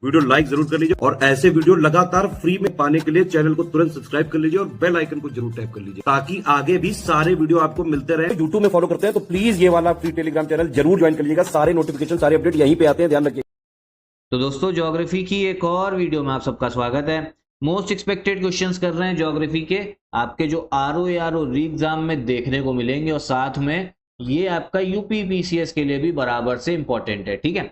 Video like जरूर कर लीजिए और ऐसे वीडियो लगातार फ्री में पाने के लिए चैनल को तुरंत सब्सक्राइब कर लीजिए और बेल आइकन को जरूर टैप कर लीजिए ताकि आगे भी सारे वीडियो आपको मिलते रहे। यूट्यूब में फॉलो करते हैं तो प्लीज ये वाला फ्री टेलीग्राम चैनल जरूर ज्वाइन कर लीजिएगा। सारे नोटिफिकेशन सारे अपडेट यहीं पे आते हैं, ध्यान रखिए। तो दोस्तों ज्योग्राफी की एक और वीडियो में आप सबका स्वागत है। मोस्ट एक्सपेक्टेड क्वेश्चंस कर रहे हैं ज्योग्राफी के, आपके जो आरओ या आरओ री एग्जाम में देखने को मिलेंगे और साथ में ये आपका यूपी पीसीएस के लिए भी बराबर से इंपॉर्टेंट है। ठीक है,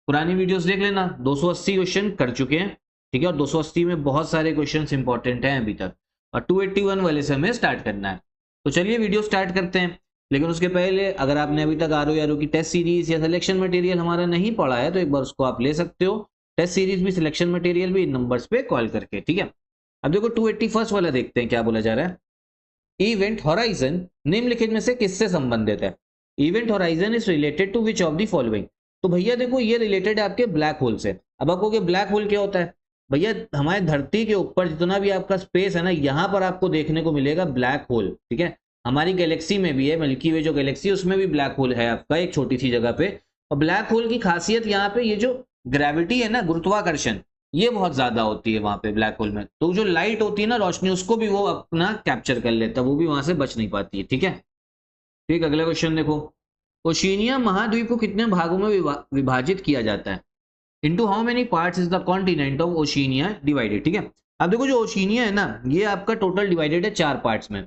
पुरानी वीडियोस देख लेना, 280 क्वेश्चन कर चुके हैं। ठीक है, और 280 में बहुत सारे क्वेश्चंस इंपॉर्टेंट हैं अभी तक और 281 वाले से हमें स्टार्ट करना है। तो चलिए वीडियो स्टार्ट करते हैं, लेकिन उसके पहले अगर आपने अभी तक आरओ या आरओ की टेस्ट सीरीज या सिलेक्शन मटेरियल हमारा नहीं पढ़ा है तो एक बार उसको आप ले सकते हो। टेस्ट सीरीज भी सिलेक्शन मटेरियल भी इन नंबर्स पे कॉल करके। ठीक है, अब देखो 281 वाला देखते हैं क्या बोला जा रहा है। इवेंट हॉराइजन निम्नलिखित में से किससे संबंधित है? Event horizon is related to which of the following. तो भैया देखो ये रिलेटेड है आपके ब्लैक होल से। अब आपको कि ब्लैक होल क्या होता है, भैया हमारे धरती के ऊपर जितना भी आपका स्पेस है ना, यहाँ पर आपको देखने को मिलेगा ब्लैक होल। ठीक है, हमारी गैलेक्सी में भी है, मिल्की वे जो गैलेक्सी है उसमें भी ब्लैक होल है आपका एक छोटी सी जगह पे। और ब्लैक होल की खासियत यहाँ पे ये जो ग्रेविटी है ना, गुरुत्वाकर्षण, ये बहुत ज्यादा होती है वहां पे ब्लैक होल में। तो जो लाइट होती है ना, रोशनी, उसको भी वो अपना कैप्चर कर लेता है, वो भी वहां से बच नहीं पाती है। ठीक है, ठीक, अगला क्वेश्चन देखो। ओशिनिया महाद्वीप को कितने भागों में विभाजित किया जाता है? Into how many parts is the continent of Oceania divided. ठीक है, अब देखो जो ओशिनिया है ना, ये आपका टोटल डिवाइडेड है 4 पार्ट्स में।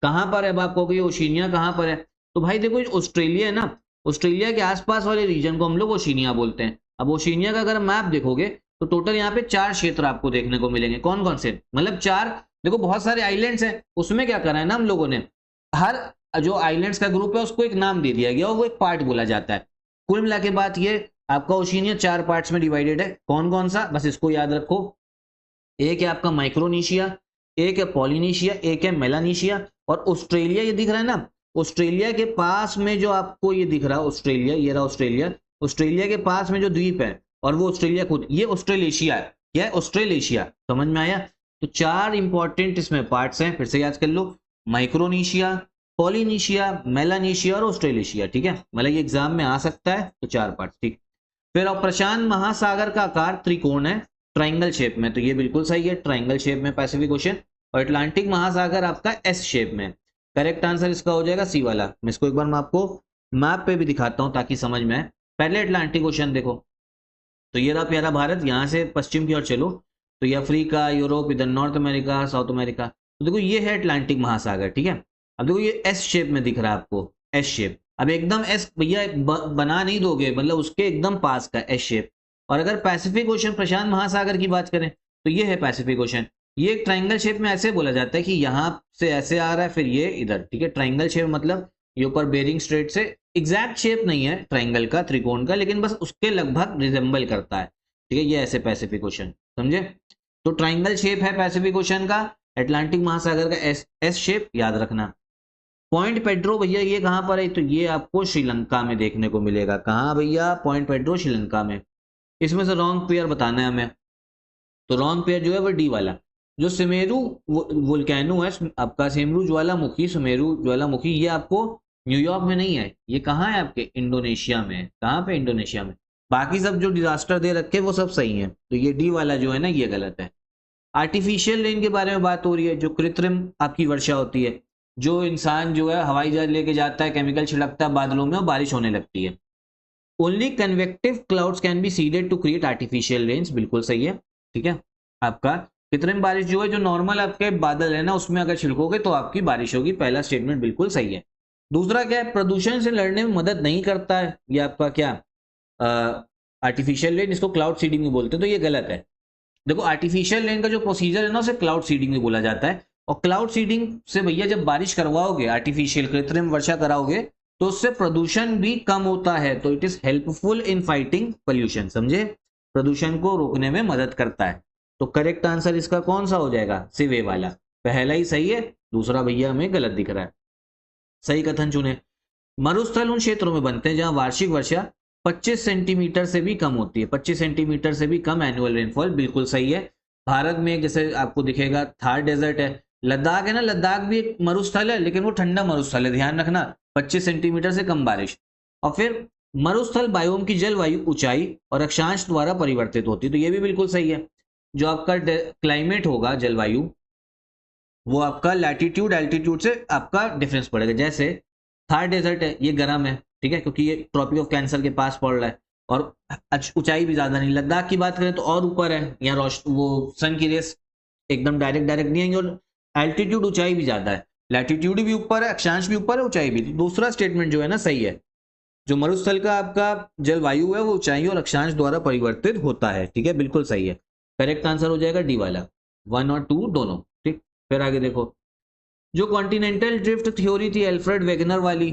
कहां पर है? अब आपको ये ओशिनिया कहां पर है, तो भाई देखो ऑस्ट्रेलिया है ना, ऑस्ट्रेलिया के आसपास वाले रीजन को हम लोग ओशिनिया बोलते हैं। अब ओशिनिया का अगर मैप देखोगे तो टोटल यहाँ पे 4 क्षेत्र आपको देखने को मिलेंगे। कौन कौन से? मतलब 4, देखो बहुत सारे आइलैंड्स हैं, उसमें क्या करा है ना हम लोगों ने, हर जो आइलैंड्स का ग्रुप है उसको एक नाम दे दिया गया और वो एक पार्ट बोला जाता है। कुल मिला के बात ये आपका ओशिनिया 4 पार्ट्स में डिवाइडेड है। कौन कौन सा, बस इसको याद रखो। एक है आपका माइक्रोनेशिया, एक है पॉलिनेशिया, एक है मेलानेशिया और ऑस्ट्रेलिया ये दिख रहा है ना, ऑस्ट्रेलिया के पास में जो आपको ये दिख रहा है ऑस्ट्रेलिया, ये रहा ऑस्ट्रेलिया, ऑस्ट्रेलिया के पास में जो द्वीप है और वो ऑस्ट्रेलिया खुद, ये ऑस्ट्रेलेशिया है। क्या है? ऑस्ट्रेलेशिया। समझ में आया? तो 4 इंपॉर्टेंट इसमें पार्ट्स हैं, फिर से याद कर लो, माइक्रोनेशिया, पॉलिनेशिया, मेलानेशिया और ऑस्ट्रेलेशिया। ठीक है, मतलब ये एग्जाम में आ सकता है, तो 4 पार्ट्स। ठीक, फिर अब प्रशांत महासागर का आकार त्रिकोण है, ट्राइंगल शेप में, तो ये बिल्कुल सही है, ट्राइंगल शेप में पैसिफिक ओशन। और अटलांटिक महासागर आपका एस शेप में। करेक्ट आंसर इसका हो जाएगा सी वाला। मैं इसको एक बार मैं आपको मैप पे भी दिखाता हूं ताकि समझ में आए। पहले अटलांटिक ओशन देखो, तो ये रहा प्यारा भारत, यहां से पश्चिम की ओर चलो तो ये अफ्रीका, यूरोप, इधर नॉर्थ अमेरिका, साउथ अमेरिका, तो देखो ये है अटलांटिक महासागर। ठीक है, अब देखो ये एस शेप में दिख रहा है आपको, एस शेप। अब एकदम एस भैया बना नहीं दोगे, मतलब उसके एकदम पास का एस शेप। और अगर पैसिफिक ओशन, प्रशांत महासागर की बात करें तो ये है पैसिफिक ओशन। ये एक ट्राइंगल शेप में ऐसे बोला जाता है कि यहाँ से ऐसे आ रहा है, फिर ये इधर। ठीक है, ट्राइंगल शेप मतलब ये ऊपर बेरिंग स्ट्रेट से, एग्जैक्ट शेप नहीं है ट्राइंगल का, त्रिकोण का, लेकिन बस उसके लगभग रिजेंबल करता है। ठीक है, ये ऐसे पैसिफिक ओशन, समझे? तो ट्राइंगल शेप है पैसिफिक ओशन का, अटलांटिक महासागर का एस शेप, याद रखना। पॉइंट पेड्रो भैया ये कहां पर है? तो ये आपको श्रीलंका में देखने को मिलेगा। कहां भैया? पॉइंट पेड्रो श्रीलंका में। इसमें से रॉन्ग पेयर बताना है हमें, तो रॉन्ग पेयर जो है वो डी वाला। जो सुमेरु वोल्केनो है आपका, सुमेरु ज्वालामुखी, सुमेरु ज्वालामुखी, ये आपको न्यूयॉर्क में नहीं है, ये कहाँ है आपके? इंडोनेशिया में। कहाँ पे? इंडोनेशिया में। बाकी सब जो डिजास्टर दे रखे वो सब सही है, तो ये डी वाला जो है ना ये गलत है। आर्टिफिशियल रेन के बारे में बात हो रही है, जो कृत्रिम आपकी वर्षा होती है, जो इंसान जो है हवाई जहाज लेके जाता है, केमिकल छिड़कता है बादलों में और बारिश होने लगती है। Only convective clouds can be seeded to create artificial rains, बिल्कुल सही है। ठीक है, आपका कृत्रिम बारिश जो है, जो नॉर्मल आपके बादल है ना उसमें अगर छिड़कोगे तो आपकी बारिश होगी, पहला स्टेटमेंट बिल्कुल सही है। दूसरा क्या है? प्रदूषण से लड़ने में मदद नहीं करता है, ये आपका क्या आर्टिफिशियल रेन, इसको क्लाउड सीडिंग भी बोलते हैं, तो ये गलत है। देखो आर्टिफिशियल रेन का जो प्रोसीजर है ना उसे क्लाउड सीडिंग भी बोला जाता है, और क्लाउड सीडिंग से भैया जब बारिश करवाओगे, आर्टिफिशियल कृत्रिम वर्षा कराओगे, तो उससे प्रदूषण भी कम होता है, तो it is helpful in fighting pollution, समझे? प्रदूषण को रोकने में मदद करता है। तो करेक्ट आंसर इसका कौन सा हो जाएगा? सिवे वाला। पहला ही सही है, दूसरा भैया हमें गलत दिख रहा है। सही कथन चुने। मरुस्थल उन क्षेत्रों में बनते हैं जहां वार्षिक वर्षा 25 सेंटीमीटर से भी कम होती है, 25 सेंटीमीटर से भी कम एनुअल रेनफॉल, बिल्कुल सही है। भारत में जैसे आपको दिखेगा थार डेजर्ट है, लद्दाख है ना, लद्दाख भी एक मरुस्थल है लेकिन वो ठंडा मरुस्थल है, ध्यान रखना, 25 सेंटीमीटर से कम बारिश। और फिर मरुस्थल बायोम की जलवायु ऊंचाई और अक्षांश द्वारा परिवर्तित होती है, तो ये भी बिल्कुल सही है। जो आपका क्लाइमेट होगा, जलवायु, वो आपका लैटिट्यूड एल्टीट्यूड से आपका डिफरेंस पड़ेगा। जैसे थार डेजर्ट है, ये गर्म है, ठीक है, क्योंकि ये ट्रॉपिक ऑफ कैंसर के पास पड़ रहा है और ऊंचाई भी ज्यादा नहीं। लद्दाख की बात करें तो और ऊपर है, यहाँ वो सन की रेस एकदम डायरेक्ट डायरेक्ट नहीं आएंगे, और एल्टीट्यूड ऊंचाई भी ज्यादा है, लैटिट्यूड भी ऊपर है, अक्षांश भी ऊपर है, ऊंचाई भी। दूसरा स्टेटमेंट जो है ना सही है, जो मरुस्थल का आपका जलवायु है वो ऊंचाई और अक्षांश द्वारा परिवर्तित होता है, ठीक है, बिल्कुल सही है। करेक्ट आंसर हो जाएगा डी वाला, 1 और 2 दोनों, ठीक। फिर आगे देखो, जो कॉन्टिनेंटल ड्रिफ्ट थ्योरी थी एल्फ्रेड वेगनर वाली,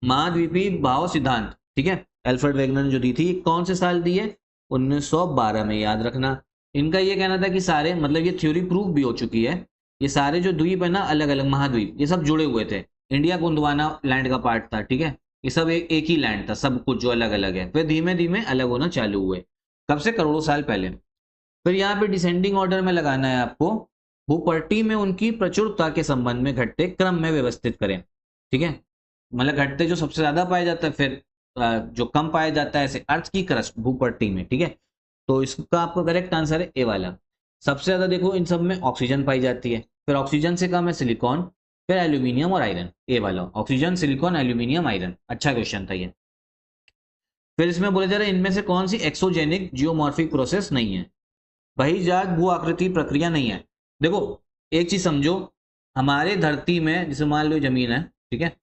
महाद्वीपीय भाव सिद्धांत, ठीक है, एल्फ्रेड वेगनर ने जो दी थी, कौन से साल दी है? 1912 में, याद रखना। इनका ये कहना था कि सारे, मतलब ये थ्योरी प्रूव भी हो चुकी है, ये सारे जो द्वीप है ना, अलग अलग महाद्वीप, ये सब जुड़े हुए थे, इंडिया गोंडवाना लैंड का पार्ट था, ठीक है, ये सब एक ही लैंड था, सब कुछ जो अलग अलग है, फिर धीमे धीमे अलग होना चालू हुए। कब से? करोड़ों साल पहले। फिर यहाँ पे डिसेंडिंग ऑर्डर में लगाना है आपको, भूपट्टी में उनकी प्रचुरता के संबंध में घटते क्रम में व्यवस्थित करें, ठीक है, मतलब घटते जो सबसे ज्यादा पाया जाता है, फिर जो कम पाया जाता है, ऐसे अर्थ की क्रस्ट भूपट्टी में, ठीक है। तो इसका आपका करेक्ट आंसर है ए वाला। सबसे ज्यादा देखो इन सब में ऑक्सीजन पाई जाती है, फिर ऑक्सीजन से कम है सिलिकॉन, फिर एल्यूमिनियम और आयरन, ए वाला, ऑक्सीजन, सिलिकॉन, एल्यूमिनियम, आयरन। अच्छा क्वेश्चन था ये। फिर इसमें बोले जा रहा है इनमें से कौन सी एक्सोजेनिक जियोमॉर्फिक प्रोसेस नहीं है? बहिर्जात भू आकृति प्रक्रिया नहीं है। देखो एक चीज समझो, हमारे धरती में जैसे मान लो जमीन है, ठीक है,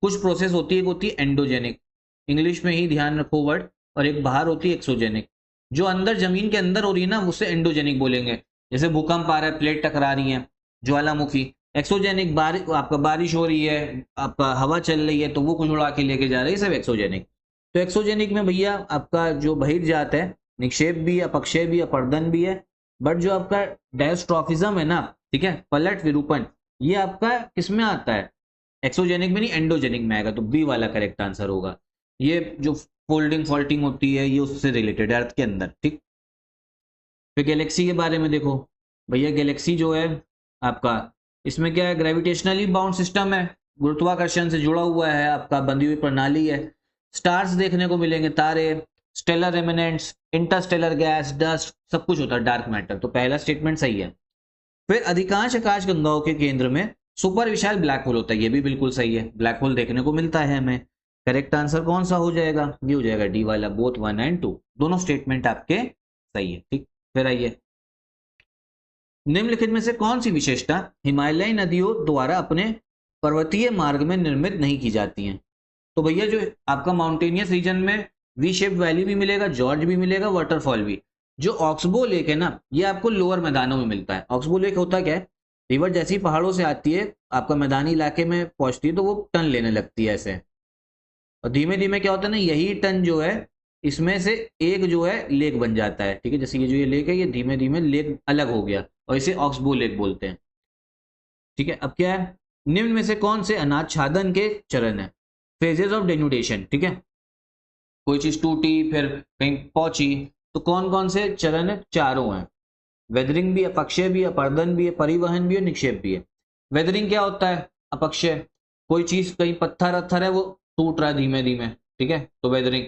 कुछ प्रोसेस होती है, एक होती है एंडोजेनिक, इंग्लिश में ही ध्यान रखो वर्ड, और एक बाहर होती है एक्सोजेनिक। जो अंदर जमीन के अंदर हो रही है ना, उसे एंडोजेनिक बोलेंगे, जैसे भूकंप आ रहा है, प्लेट टकरा रही है, ज्वालामुखी। एक्सोजेनिक आपका बारिश हो रही है, आपका हवा चल रही है, तो वो कुछ उड़ा के लेके जा रही है, सब एक्सोजेनिक। तो एक्सोजेनिक में भैया आपका जो बहिर्जात है, निक्षेप भी है, अपक्षय भी है, अपर्दन भी है, बट जो आपका डायस्ट्रॉफिज्म है ना, ठीक है, पलट विरूपण, ये आपका किसमें आता है? एक्सोजेनिक में नहीं, एंडोजेनिक में आएगा, तो बी वाला करेक्ट आंसर होगा। ये जो फोल्डिंग फॉल्टिंग होती है, ये उससे रिलेटेड है अर्थ के अंदर, ठीक। फिर गैलेक्सी के बारे में देखो भैया, गैलेक्सी जो है आपका, इसमें क्या है? ग्रेविटेशनली बाउंड सिस्टम है, गुरुत्वाकर्षण से जुड़ा हुआ है, आपका बंधी हुई प्रणाली है। स्टार्स देखने को मिलेंगे, तारे, stellar remnants, interstellar gas, dust, सब कुछ होता है, डार्क मैटर। तो पहला स्टेटमेंट सही है। फिर अधिकांश आकाश गंगाओं के केंद्र में सुपर विशाल ब्लैक होल होता है, ये भी बिल्कुल सही है, ब्लैक होल देखने को मिलता है हमें। करेक्ट आंसर कौन सा हो जाएगा? ये हो जाएगा डी वाला, बोथ 1 और 2 दोनों स्टेटमेंट आपके सही है, ठीक। फिर आइए, निम्नलिखित में से कौन सी विशेषता हिमालयी नदियों द्वारा अपने पर्वतीय मार्ग में निर्मित नहीं की जाती हैं? तो भैया जो आपका माउंटेनियस रीजन में वी शेप वैली भी मिलेगा, जॉर्ज भी मिलेगा, वाटरफॉल भी। जो ऑक्सबो लेक है ना, ये आपको लोअर मैदानों में मिलता है। ऑक्सबो लेक होता क्या है? रिवर जैसी पहाड़ों से आती है, आपका मैदानी इलाके में पहुंचती है, तो वो टर्न लेने लगती है ऐसे, और धीमे धीमे क्या होता है ना, यही टर्न जो है, इसमें से एक जो है लेक बन जाता है, ठीक है। जैसे ये जो ये लेक है, ये धीमे धीमे लेक अलग हो गया, और इसे ऑक्सबो लेक बोलते हैं, ठीक है। अब क्या है, निम्न में से कौन से अनाच्छादन के चरण है? फेजेस ऑफ डेन्यूडेशन, ठीक है, कोई चीज टूटी फिर कहीं पहुंची, तो कौन कौन से चरण है? चारों हैं। वेदरिंग भी, अपक्षय भी, अपर्दन भी है, परिवहन भी है, निक्षेप भी है। वेदरिंग क्या होता है? अपक्षय, कोई चीज कहीं पत्थर अत्थर है, वो टूट रहा है धीमे धीमे, ठीक है, तो वेदरिंग।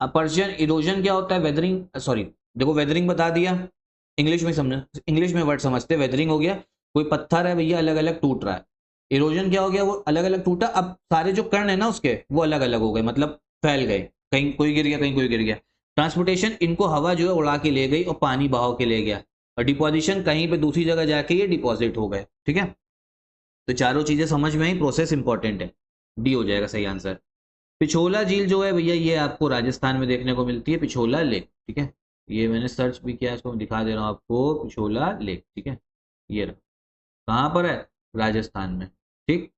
अपर्जन इरोजन क्या होता है? वेदरिंग, सॉरी देखो वेदरिंग बता दिया, इंग्लिश में समझ, इंग्लिश में वर्ड समझते, वेदरिंग हो गया, कोई पत्थर है भैया अलग अलग टूट रहा है। इरोजन क्या हो गया? वो अलग अलग टूटा, अब सारे जो कण है ना उसके, वो अलग अलग हो गए, मतलब फैल गए, कहीं कोई गिर गया, कहीं कोई गिर गया। ट्रांसपोर्टेशन, इनको हवा जो है उड़ा के ले गई और पानी बहाव के ले गया। और डिपोजिशन, कहीं पे दूसरी जगह जाके ये डिपॉजिट हो गए, ठीक है। तो चारों चीजें समझ में आई, प्रोसेस इंपॉर्टेंट है, डी हो जाएगा सही आंसर। पिछोला झील जो है भैया, ये आपको राजस्थान में देखने को मिलती है, पिछोला लेक, ठीक है, ये मैंने सर्च भी किया, इसको मैं दिखा दे रहा हूँ आपको, पिछोला लेक, ठीक है, ये रहा, कहाँ पर है? राजस्थान में, ठीक,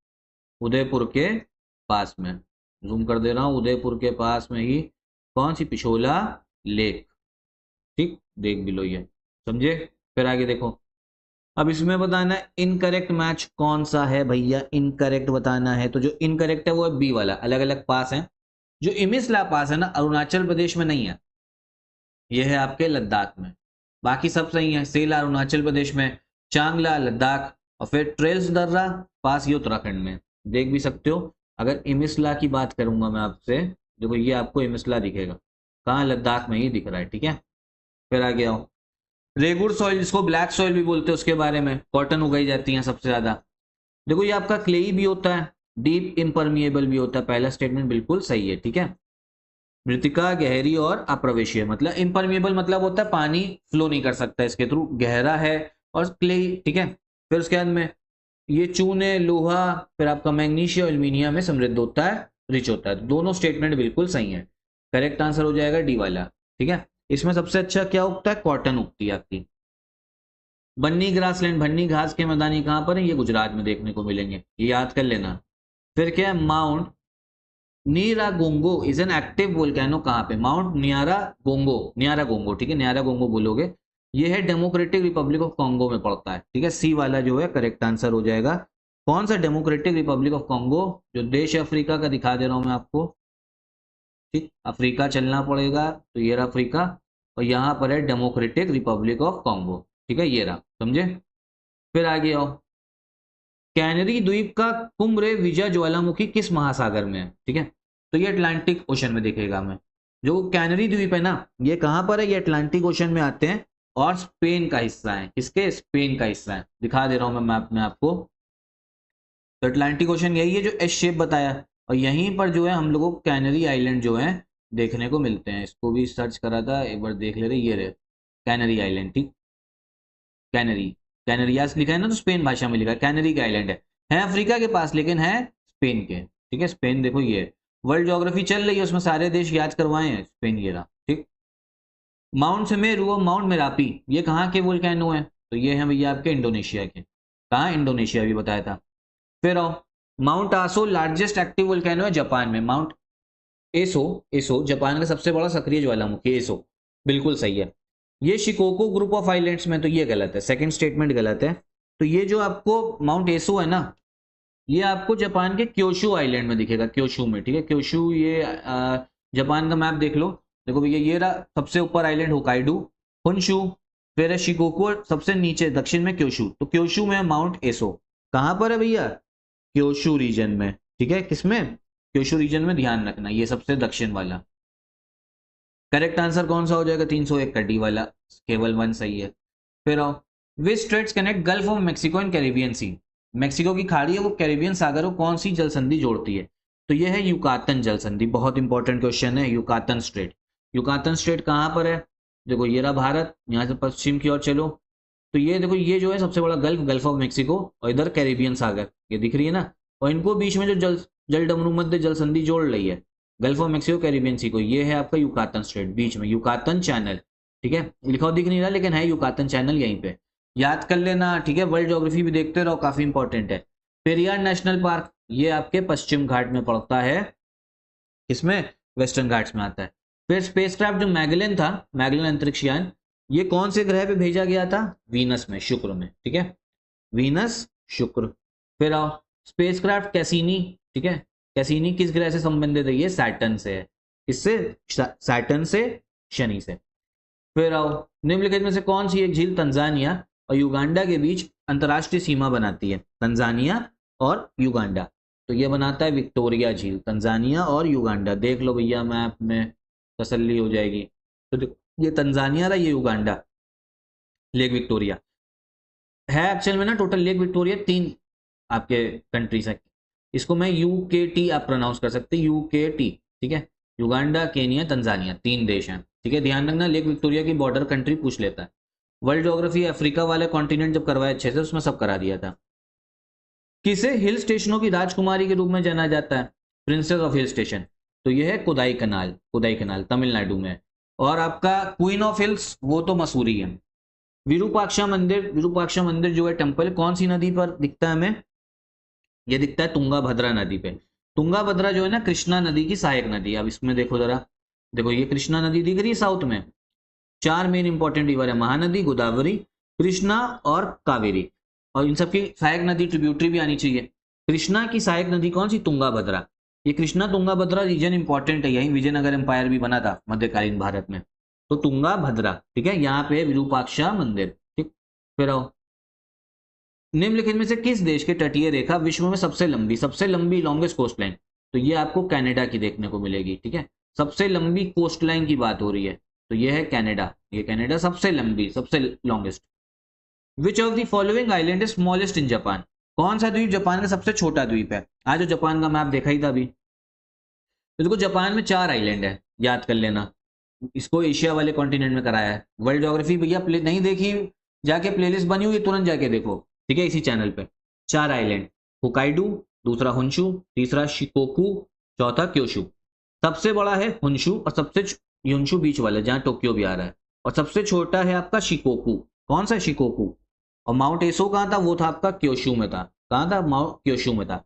उदयपुर के पास में, जूम कर दे रहा हूँ, उदयपुर के पास में ही कौन सी? पिछोला लेक, ठीक, देख भी लो ये, समझे। फिर आगे देखो, अब इसमें बताना है इनकरेक्ट मैच कौन सा है भैया, इनकरेक्ट बताना है। तो जो इनकरेक्ट है वो है बी वाला, अलग अलग पास है। जो इमिसला पास है ना, अरुणाचल प्रदेश में नहीं है, ये है आपके लद्दाख में, बाकी सब सही है। सेला अरुणाचल प्रदेश में, चांगला लद्दाख, और फिर ट्रेल्स दर्रा पास ये उत्तराखंड में, देख भी सकते हो। अगर इमिसला की बात करूंगा मैं आपसे, देखो ये आपको हिमशला दिखेगा, कहाँ, लद्दाख में ही दिख रहा है, ठीक है। फिर आगे आओ, रेगुर सॉइल जिसको ब्लैक सॉइल भी बोलते हैं, उसके बारे में, कॉटन उगाई जाती है सबसे ज्यादा। देखो ये आपका क्लेई भी होता है, डीप इम्परमिएबल भी होता है, पहला स्टेटमेंट बिल्कुल सही है, ठीक है। मृतिका गहरी और अप्रवेशीय, मतलब इम्परमिएबल मतलब होता है पानी फ्लो नहीं कर सकता इसके थ्रू, गहरा है, और क्लेई, ठीक है। फिर उसके बाद में ये चूने, लोहा, फिर आपका मैग्नीशियम, एल्यूमिनियम में समृद्ध होता है, रिच होता है। दोनों स्टेटमेंट बिल्कुल सही है, करेक्ट आंसर हो जाएगा डी वाला, ठीक है। इसमें सबसे अच्छा क्या उगता है, कॉटन उगती है आपकी। बन्नी ग्रासलैंड, बन्नी घास के मैदानी कहाँ पर है, ये गुजरात में देखने को मिलेंगे, ये याद कर लेना। फिर क्या है, Mount Nyiragongo is an active volcano, कहाँ पे, माउंट न्यारागोंगो, न्यारागोंगो, ठीक है, न्यारागोंगो बोलोगे। ये है डेमोक्रेटिक रिपब्लिक ऑफ कॉन्गो में पड़ता है, ठीक है। सी वाला जो है करेक्ट आंसर हो जाएगा। कौन सा डेमोक्रेटिक रिपब्लिक ऑफ कॉन्गो, जो देश अफ्रीका का दिखा दे रहा हूं मैं आपको, ठीक, अफ्रीका चलना पड़ेगा, तो ये रहा अफ्रीका, और यहाँ पर है डेमोक्रेटिक रिपब्लिक ऑफ कॉन्गो, ठीक है, ये रहा, समझे। फिर आगे आओ, कैनरी द्वीप का कुम्ब्रे विजय ज्वालामुखी किस महासागर में है, ठीक है, तो ये अटलांटिक ओशन में दिखेगा हमें। जो कैनरी द्वीप है ना, ये कहां पर है, ये अटलांटिक ओशन में आते हैं, और स्पेन का हिस्सा है, किसके, स्पेन का हिस्सा है, दिखा दे रहा हूं मैं मैप में आपको। तो अटलांटिक ओशन यही है जो एस शेप बताया, और यहीं पर जो है हम लोगों को कैनरी आइलैंड जो है देखने को मिलते हैं। इसको भी सर्च करा था, एक बार देख ले रहे, ये रहे कैनरी आइलैंड, ठीक, कैनरी, कैनरियास लिखा है ना, तो स्पेन भाषा में लिखा है, कैनरी का आइलैंड है अफ्रीका के पास, लेकिन है स्पेन के, ठीक है, स्पेन। देखो ये वर्ल्ड ज्योग्राफी चल रही है, उसमें सारे देश याद करवाए हैं, स्पेन ये रहा, ठीक। माउंट सुमेरु और माउंट मेरापी, ये कहाँ के वोल्केनो है, तो ये है भैया आपके इंडोनेशिया के, कहाँ, इंडोनेशिया भी बताया था। फिर आओ, माउंट आसो लार्जेस्ट एक्टिव वोल्केनो है जापान में, माउंट एसो, एसो जापान का सबसे बड़ा सक्रिय ज्वालामुखी, एसो बिल्कुल सही है। ये शिकोको ग्रुप ऑफ आइलैंड्स में, तो ये गलत है, सेकंड स्टेटमेंट गलत है। तो ये जो आपको माउंट एसो है ना, ये आपको जापान के क्योशू आइलैंड में दिखेगा, क्योशू में, ठीक है, क्योशू, ये जापान का मैप देख लो, देखो भैया ये रहा सबसे ऊपर आइलैंड होकाइडू, हुनशू, फिर है शिकोको, सबसे नीचे दक्षिण में क्योशू, तो क्योशू में माउंट एसो, कहां पर है भैया, क्योशू रीजन में, ठीक है, किसमें, क्योशू रीजन में, ध्यान रखना, ये सबसे दक्षिण वाला। करेक्ट आंसर कौन सा हो जाएगा, 301 का डी वाला, केवल 1 सही है। फिर आओ, which straits connect Gulf of Mexico and Caribbean Sea, Mexico की खाड़ी है वो कैरिबियन सागर को कौन सी जल संधि जोड़ती है, तो ये है युकातन जल संधि, बहुत इंपॉर्टेंट क्वेश्चन है, युकातन स्ट्रेट। युकातन स्ट्रेट कहाँ पर है, देखो ये रहा भारत, यहाँ से पश्चिम की ओर चलो, तो ये देखो ये जो है सबसे बड़ा गल्फ, गल्फ ऑफ मेक्सिको, और इधर कैरिबियन सागर, ये दिख रही है ना, और इनको बीच में जो जल डमरू मध्य जल संधि जोड़ रही है, गल्फ ऑफ मेक्सिको, कैरिबियन सी को, ये है आपका युकातन स्ट्रेट, बीच में युकातन चैनल, ठीक है, लिखा दिख नहीं रहा लेकिन है युकातन चैनल यहीं पे, याद कर लेना, ठीक है। वर्ल्ड ज्योग्राफी भी देखते रहो, काफी इंपॉर्टेंट है। पेरियार नेशनल पार्क, ये आपके पश्चिम घाट में पड़ता है, इसमें वेस्टर्न घाट्स में आता है। फिर स्पेसक्राफ्ट जो मैगेलन था, मैगेलन अंतरिक्ष यान, ये कौन से ग्रह पे भेजा गया था, वीनस में, शुक्र में, ठीक है, वीनस, शुक्र। फिर आओ, स्पेसक्राफ्ट कैसीनी, ठीक है, कैसीनी किस ग्रह से संबंधित है, ये सैटर्न से है, इससे, सैटर्न से, शनि से। फिर आओ, निम्नलिखित में से कौन सी एक झील तंजानिया और युगांडा के बीच अंतरराष्ट्रीय सीमा बनाती है, तंजानिया और युगांडा, तो ये बनाता है विक्टोरिया झील, तंजानिया और युगांडा, देख लो भैया मैप में, तसल्ली हो जाएगी। तो ये तंजानिया रहा, ये युगांडा, लेक विक्टोरिया है एक्चुअल में ना, टोटल लेक विक्टोरिया 3 आपके कंट्रीज है, इसको मैं यूकेटी आप प्रोनाउंस कर सकते हैं, यूकेटी, ठीक है, युगांडा, केनिया, तंजानिया, 3 देश हैं, ठीक है, ध्यान रखना, लेक विक्टोरिया की बॉर्डर कंट्री पूछ लेता है। वर्ल्ड ज्योग्राफी अफ्रीका वाले कॉन्टिनेंट जब करवाया अच्छे से, उसमें सब करा दिया था। किसे हिल स्टेशनों की राजकुमारी के रूप में जाना जाता है, प्रिंसेस ऑफ हिल स्टेशन, तो यह है कोदाई कनाल, कोदाई कनाल तमिलनाडु में। और आपका क्वीन ऑफ हिल्स, वो तो मसूरी है। विरूपाक्षा मंदिर, विरूपाक्षा मंदिर जो है टेम्पल, कौन सी नदी पर दिखता है हमें, ये दिखता है तुंगा भद्रा नदी पे। तुंगा भद्रा जो है ना, कृष्णा नदी की सहायक नदी है। अब इसमें देखो जरा, देखो ये कृष्णा नदी दिख रही है साउथ में, 4 मेन इंपॉर्टेंट रिवर है, महानदी, गोदावरी, कृष्णा और कावेरी, और इन सबकी सहायक नदी ट्रिब्यूटरी भी आनी चाहिए। कृष्णा की सहायक नदी कौन सी, तुंगा भद्रा। ये कृष्णा तुंगा भद्रा रीजन इंपॉर्टेंट है, यही विजयनगर एम्पायर भी बना था मध्यकालीन भारत में, तो तुंगा भद्रा, ठीक है, यहाँ पे विरूपाक्षा मंदिर, ठीक। फिर आओ, निम्नलिखित में से किस देश की तटीय रेखा विश्व में सबसे लंबी लॉन्गेस्ट कोस्ट लाइन, तो ये आपको कनाडा की देखने को मिलेगी, ठीक है। सबसे लंबी कोस्ट लाइन की बात हो रही है, तो ये है कनाडा, ये कनाडा सबसे लंबी, सबसे longest. Which of the following island is smallest in Japan, कौन सा द्वीप जापान का सबसे छोटा द्वीप है। आज जो जापान का मैप देखा ही था अभी, तो देखो जापान में 4 आइलैंड है, याद कर लेना। इसको एशिया वाले कॉन्टिनेंट में कराया है। वर्ल्ड ज्योग्राफी भैया प्ले नहीं देखी, जाके प्लेलिस्ट बनी हुई है, तुरंत जाके देखो, ठीक है, इसी चैनल पे। 4 आइलैंड, होकाइडो, दूसरा हुंशु, तीसरा शिकोकू, चौथा क्योशु। सबसे बड़ा है हुंशु और सबसे युनशु बीच वाला जहाँ टोक्यो भी आ रहा है, और सबसे छोटा है आपका शिकोकू। कौन सा शिकोकू? और माउंट एसो कहाँ था? वो था आपका क्योशु में था। कहाँ था? माउंट क्योशु में था।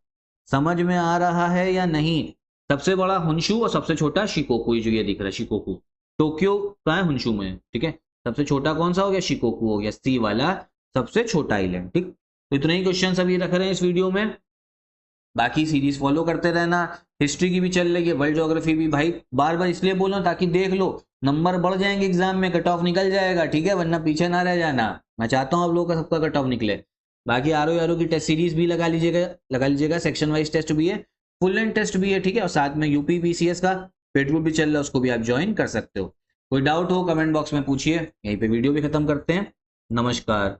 समझ में आ रहा है या नहीं? सबसे बड़ा हुंशु और सबसे छोटा शिकोकू, जो ये दिख रहा है शिकोकू। टोक्यो कहाँ है? हुंशु में, ठीक है। सबसे छोटा कौन सा हो गया? शिकोकू हो गया, सी वाला सबसे छोटा आइलैंड, ठीक। तो इतने ही क्वेश्चन अभी रख रहे हैं इस वीडियो में, बाकी सीरीज फॉलो करते रहना। हिस्ट्री की भी चल रही है, वर्ल्ड ज्योग्राफी भी, भाई बार बार इसलिए बोल रहा हूं ताकि देख लो, नंबर बढ़ जाएंगे एग्जाम में, कट ऑफ निकल जाएगा, ठीक है, वरना पीछे ना रह जाना। मैं चाहता हूं आप लोगों का सबका कट ऑफ निकले। बाकी आरओ की टेस्ट सीरीज भी लगा लीजिएगा, सेक्शन वाइज टेस्ट भी है, फुल लेंथ टेस्ट भी है, ठीक है, और साथ में यूपी बीसीएस का पेट्रोल भी चल रहा है, उसको भी आप ज्वाइन कर सकते हो। कोई डाउट हो कमेंट बॉक्स में पूछिए। यहीं पे वीडियो भी खत्म करते हैं। नमस्कार।